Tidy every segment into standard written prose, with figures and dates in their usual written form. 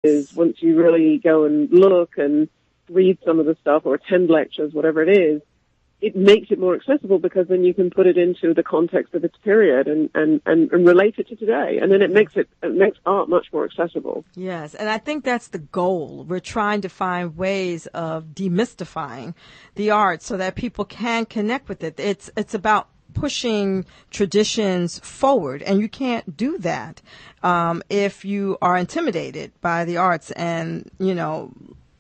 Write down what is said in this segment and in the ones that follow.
is once you really go and look and read some of the stuff or attend lectures, whatever it is, it makes it more accessible because then you can put it into the context of its period and relate it to today. And then it makes art much more accessible. Yes, and I think that's the goal. We're trying to find ways of demystifying the art so that people can connect with it. It's about pushing traditions forward, and you can't do that if you are intimidated by the arts and,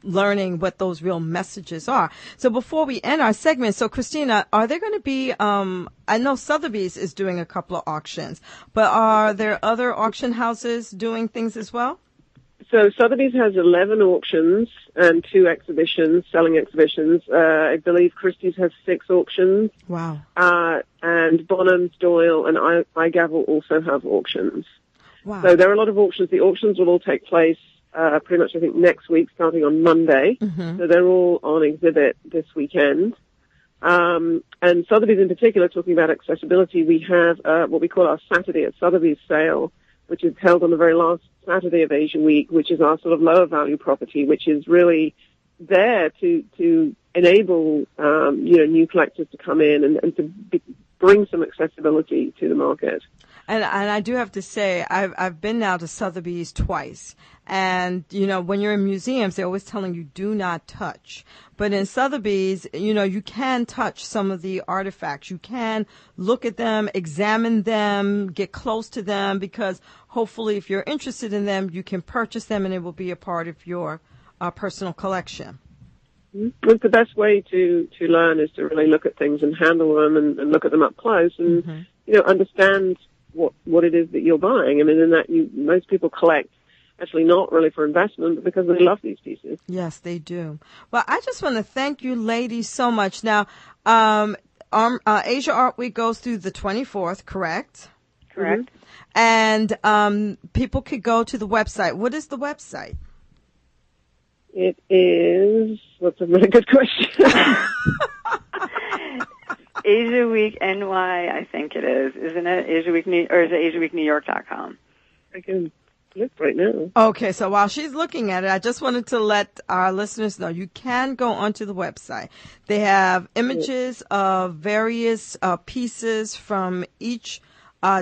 learning what those real messages are. So before we end our segment, so Christina, are there going to be, I know Sotheby's is doing a couple of auctions, but are there other auction houses doing things as well? So Sotheby's has 11 auctions and 2 exhibitions, selling exhibitions. I believe Christie's has 6 auctions. Wow. And Bonhams, Doyle, and iGavel also have auctions. Wow. So there are a lot of auctions. The auctions will all take place pretty much, I think, next week, starting on Monday. Mm-hmm. So they're all on exhibit this weekend. And Sotheby's in particular, talking about accessibility, we have what we call our Saturday at Sotheby's sale, which is held on the very last Saturday of Asia Week, which is our sort of lower value property, which is really there to enable, new collectors to come in and to bring some accessibility to the market. And I do have to say, I've been now to Sotheby's twice. And, when you're in museums, they're always telling you do not touch. But in Sotheby's, you can touch some of the artifacts. You can look at them, examine them, get close to them, because hopefully if you're interested in them, you can purchase them and it will be a part of your personal collection. Well, the best way to learn is to really look at things and handle them and look at them up close and, understand what it is that you're buying. I mean, in that most people collect actually not really for investment, but because they love these pieces. Yes, they do. Well, I just want to thank you ladies so much. Now, Asia Art Week goes through the 24th, correct? Correct. And people could go to the website. What is the website? It is, that's a really good question. Asia Week NY, I think it is, isn't it? Asia Week or is it AsiaWeekNewYork.com? I can look right now. Okay, so while she's looking at it, I just wanted to let our listeners know you can go onto the website. They have images of various pieces from each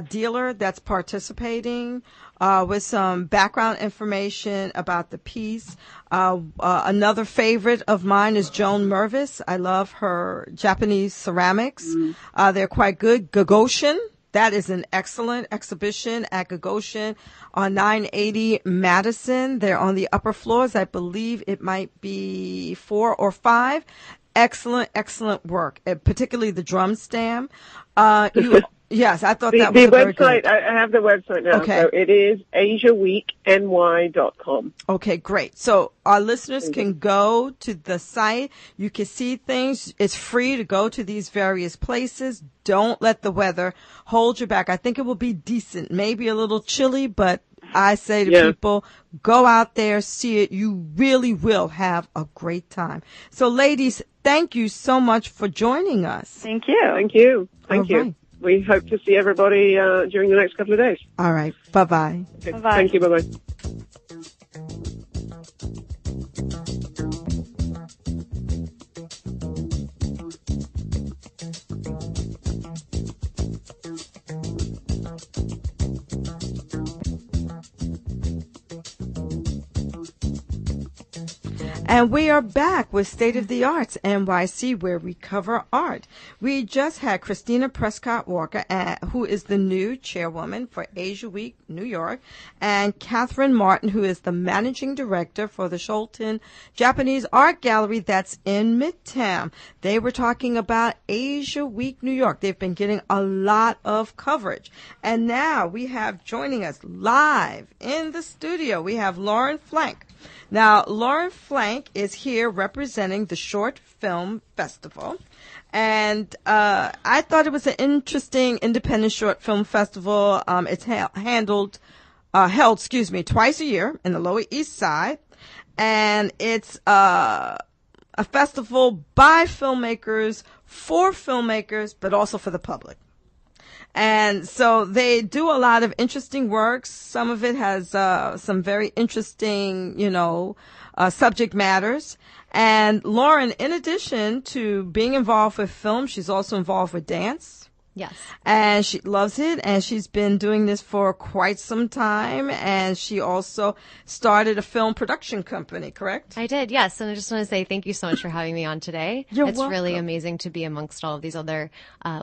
dealer that's participating, with some background information about the piece. Another favorite of mine is Joan Mervis. I love her Japanese ceramics. They're quite good. Gagosian. That is an excellent exhibition at Gagosian on 980 Madison. They're on the upper floors. I believe it might be 4 or 5. Excellent, excellent work, particularly the drum stand. Yes, I thought that was the very website. good. I have the website now. Okay. So it is AsiaWeekNY.com. Okay, great. So our listeners can go to the site. You can see things. It's free to go to these various places. Don't let the weather hold you back. I think it will be decent, maybe a little chilly, but I say to people, go out there, see it. You really will have a great time. So ladies, thank you so much for joining us. Thank you. Thank you. Thank you. Right. We hope to see everybody during the next couple of days. All right. Bye-bye. Okay. Bye-bye. Thank you. Bye-bye. And we are back with State of the Arts NYC, where we cover art. We just had Christina Prescott Walker, who is the new chairwoman for Asia Week New York, and Catherine Martin, who is the managing director for the Sholton Japanese Art Gallery that's in Midtown. They were talking about Asia Week New York. They've been getting a lot of coverage. And now we have joining us live in the studio, we have Lauren Flank. Now, Lauren Flank is here representing the Short Film Festival. And I thought it was an interesting independent short film festival. It's held twice a year in the Lower East Side. And it's a festival by filmmakers, for filmmakers, but also for the public. And so they do a lot of interesting works. Some of it has some very interesting, subject matters. And Lauren, in addition to being involved with film, she's also involved with dance. Yes. And she loves it, and she's been doing this for quite some time, and she also started a film production company, correct? I did, yes. And I just want to say thank you so much for having me on today. It's welcome. Really amazing to be amongst all of these other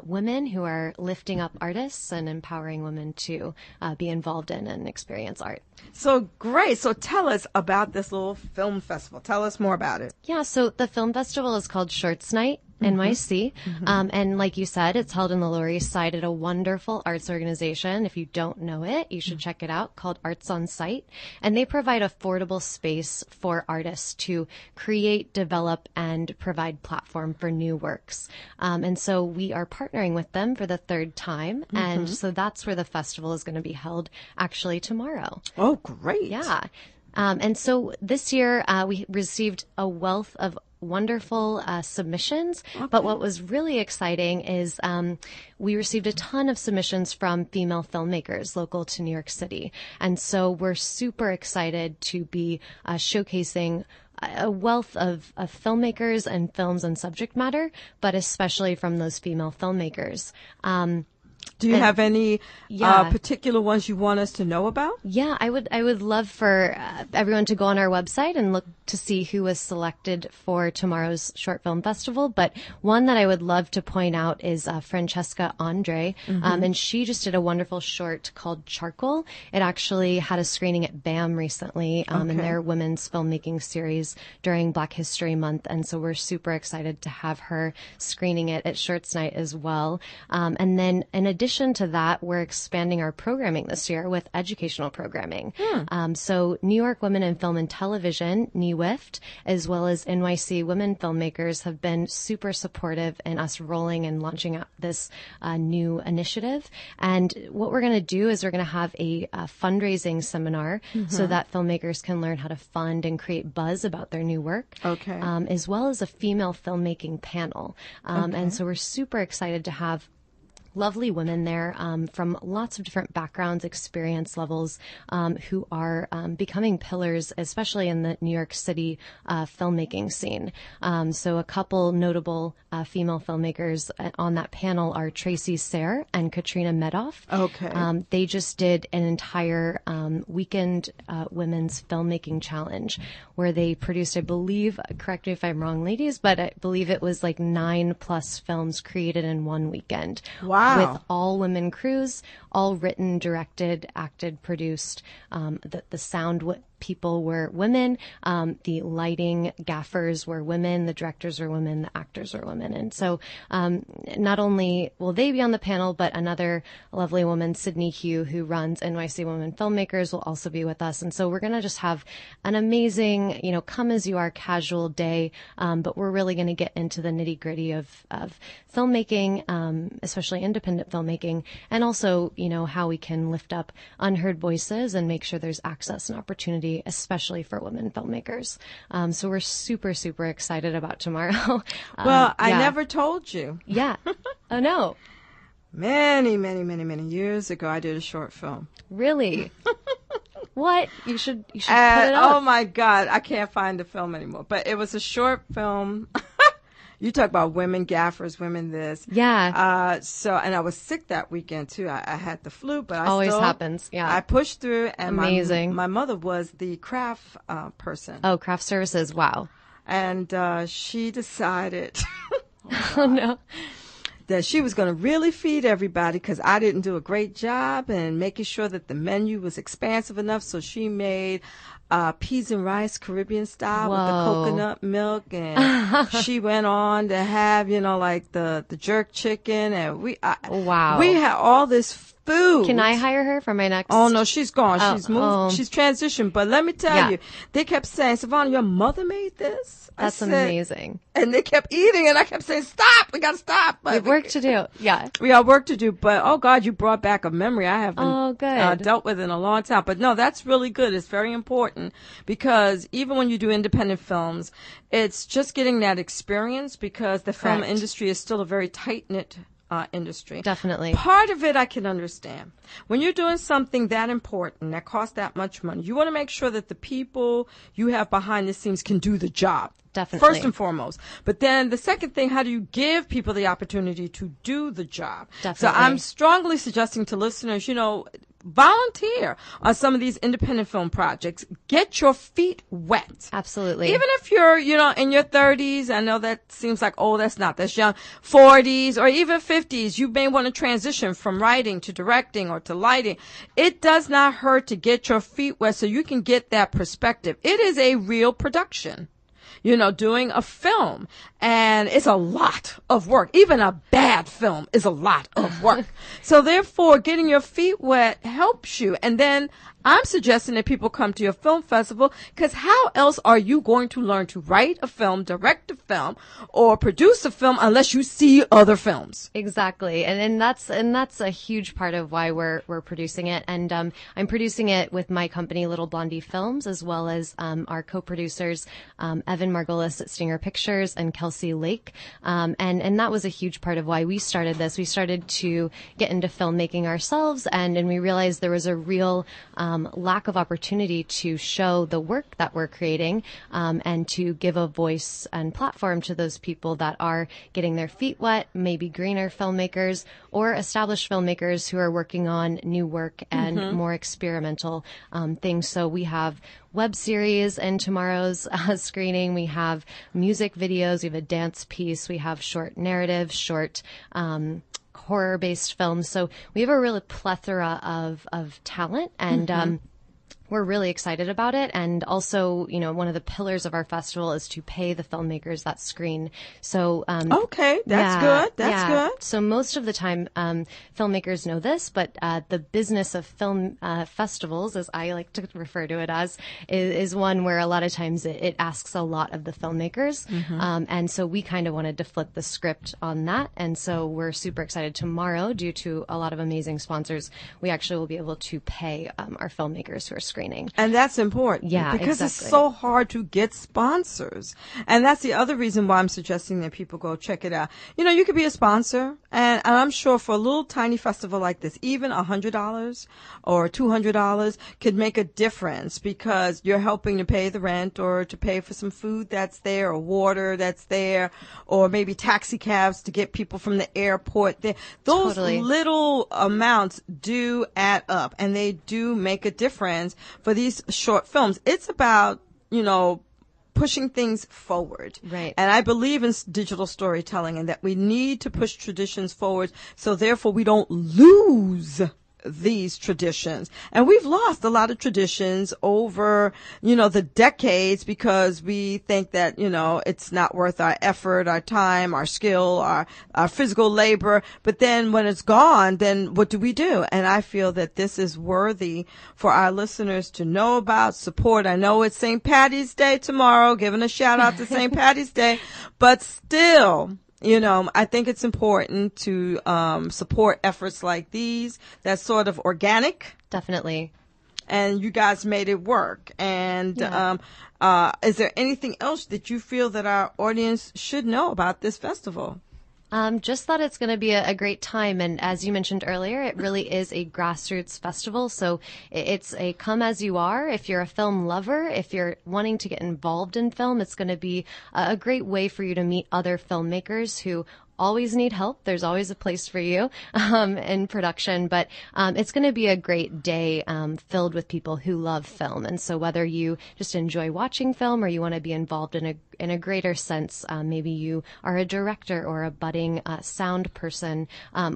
women who are lifting up artists and empowering women to be involved in and experience art. So great. So tell us about this little film festival. Tell us more about it. Yeah, so the film festival is called Shorts Night NYC. And like you said, it's held in the Lower East Side at a wonderful arts organization. If you don't know it, you should check it out, called Arts on Site. And they provide affordable space for artists to create, develop, and provide platform for new works. And so we are partnering with them for the third time. And so that's where the festival is going to be held actually tomorrow. Oh, great. Yeah. And so this year we received a wealth of wonderful submissions. Okay. But what was really exciting is we received a ton of submissions from female filmmakers local to New York City. And so we're super excited to be showcasing a wealth of filmmakers and films and subject matter, but especially from those female filmmakers. Do you have any particular ones you want us to know about? Yeah, I would love for everyone to go on our website and look to see who was selected for tomorrow's short film festival. But one that I would love to point out is Francesca Andre, and she just did a wonderful short called Charcoal. It actually had a screening at BAM recently in their women's filmmaking series during Black History Month, and so we're super excited to have her screening it at Shorts Night as well. And then in addition to that, we're expanding our programming this year with educational programming. So New York Women in Film and Television, NEWIFT, as well as NYC Women Filmmakers have been super supportive in us rolling and launching out this new initiative. And what we're going to do is we're going to have a fundraising seminar so that filmmakers can learn how to fund and create buzz about their new work, as well as a female filmmaking panel. And so we're super excited to have lovely women there from lots of different backgrounds, experience levels, who are becoming pillars, especially in the New York City filmmaking scene. So a couple notable female filmmakers on that panel are Tracy Sayre and Katrina Medoff. They just did an entire weekend women's filmmaking challenge where they produced, I believe, correct me if I'm wrong, ladies, but I believe it was like 9+ films created in one weekend. Wow. With all women crews, all written, directed, acted, produced. The sound people were women. The lighting gaffers were women. The directors were women. The actors were women. And so not only will they be on the panel, but another lovely woman, Sydney Hugh, who runs NYC Women Filmmakers, will also be with us. And so we're going to just have an amazing, come as you are casual day. But we're really going to get into the nitty gritty of filmmaking, especially independent filmmaking, and also, how we can lift up unheard voices and make sure there's access and opportunity, especially for women filmmakers. So we're super, super excited about tomorrow. Well, I never told you. Yeah. Oh, no. Many, many, many, many years ago, I did a short film. Really? What? You should put it up. Oh, my God. I can't find the film anymore. But it was a short film. You talk about women gaffers, women this. Yeah. And I was sick that weekend too. I had the flu, but always happens. Yeah. I pushed through, and amazing. My mother was the craft person. Oh, craft services. Wow. And she decided. Oh no. That she was going to really feed everybody because I didn't do a great job and making sure that the menu was expansive enough. So she made peas and rice Caribbean style with the coconut milk, and she went on to have like the jerk chicken, and we had all this food. Can I hire her for my next? Oh no, she's gone. She's moved. She's transitioned. But let me tell you, they kept saying, "Savona, your mother made this." That's amazing. And they kept eating, and I kept saying, "Stop! We gotta stop." We have work to do. Yeah, we got work to do. But oh God, you brought back a memory I haven't dealt with in a long time. But no, that's really good. It's very important because even when you do independent films, it's just getting that experience because the film industry is still a very tight knit industry. Definitely. Part of it I can understand. When you're doing something that important, that costs that much money, you want to make sure that the people you have behind the scenes can do the job. Definitely. First and foremost. But then the second thing, how do you give people the opportunity to do the job? Definitely. So I'm strongly suggesting to listeners, volunteer on some of these independent film projects. Get your feet wet. Absolutely. Even if you're, in your 30s, I know that seems like, that's young, 40s or even 50s, you may want to transition from writing to directing or to lighting. It does not hurt to get your feet wet so you can get that perspective. It is a real production. Doing a film. And it's a lot of work. Even a bad film is a lot of work. So therefore, getting your feet wet helps you. And then I'm suggesting that people come to your film festival, because how else are you going to learn to write a film, direct a film, or produce a film unless you see other films? Exactly. And that's a huge part of why we're producing it. And I'm producing it with my company, Little Blondie Films, as well as our co-producers, Evan Margolis at Stinger Pictures and Kelsey Lake. And that was a huge part of why we started this. We started to get into filmmaking ourselves, and we realized there was a real lack of opportunity to show the work that we're creating, and to give a voice and platform to those people that are getting their feet wet, maybe greener filmmakers or established filmmakers who are working on new work and more experimental things. So we have web series in tomorrow's screening. We have music videos. We have a dance piece. We have short narrative, short horror-based films. So we have a real plethora of talent, and we're really excited about it. And also, one of the pillars of our festival is to pay the filmmakers that screen. So, okay, that's good. That's good. So most of the time, filmmakers know this, but the business of film festivals, as I like to refer to it as, is one where a lot of times it asks a lot of the filmmakers. And so we kind of wanted to flip the script on that. And so we're super excited tomorrow, due to a lot of amazing sponsors, we actually will be able to pay our filmmakers who are screening. And that's important. Yeah, because exactly. It's so hard to get sponsors. And that's the other reason why I'm suggesting that people go check it out. You could be a sponsor, and I'm sure for a little tiny festival like this, even $100 or $200 could make a difference, because you're helping to pay the rent, or to pay for some food that's there, or water that's there, or maybe taxi cabs to get people from the airport there. Those little amounts do add up, and they do make a difference for these short films. It's about, pushing things forward. Right. And I believe in digital storytelling, and that we need to push traditions forward, so therefore we don't lose these traditions. And we've lost a lot of traditions over, the decades, because we think that, it's not worth our effort, our time, our skill, our physical labor. But then when it's gone, then what do we do? And I feel that this is worthy for our listeners to know about, support. I know it's St. Patty's Day tomorrow, giving a shout out to St. Patty's Day, but still, I think it's important to support efforts like these. That's sort of organic. Definitely. And you guys made it work. And is there anything else that you feel that our audience should know about this festival? Just thought it's going to be a great time. And as you mentioned earlier, it really is a grassroots festival. So it's a come as you are. If you're a film lover, if you're wanting to get involved in film, it's going to be a great way for you to meet other filmmakers who always need help. There's always a place for you in production, but it's going to be a great day filled with people who love film. And so whether you just enjoy watching film, or you want to be involved in a greater sense, maybe you are a director or a budding sound person,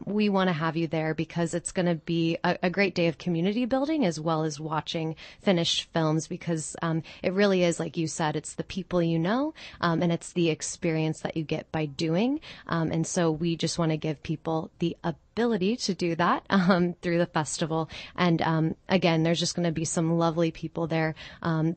we want to have you there, because it's going to be a great day of community building as well as watching finished films, because it really is, like you said, it's the people and it's the experience that you get by doing. And so we just want to give people the ability to do that through the festival. And again, there's just going to be some lovely people there,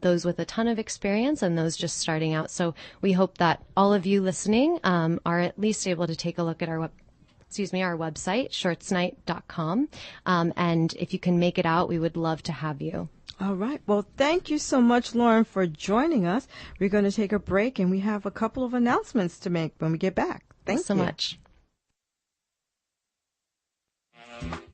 those with a ton of experience and those just starting out. So we hope that all of you listening are at least able to take a look at our website, shortsnight.com. And if you can make it out, we would love to have you. All right. Well, thank you so much, Lauren, for joining us. We're going to take a break, and we have a couple of announcements to make when we get back. Thanks so much. Bye.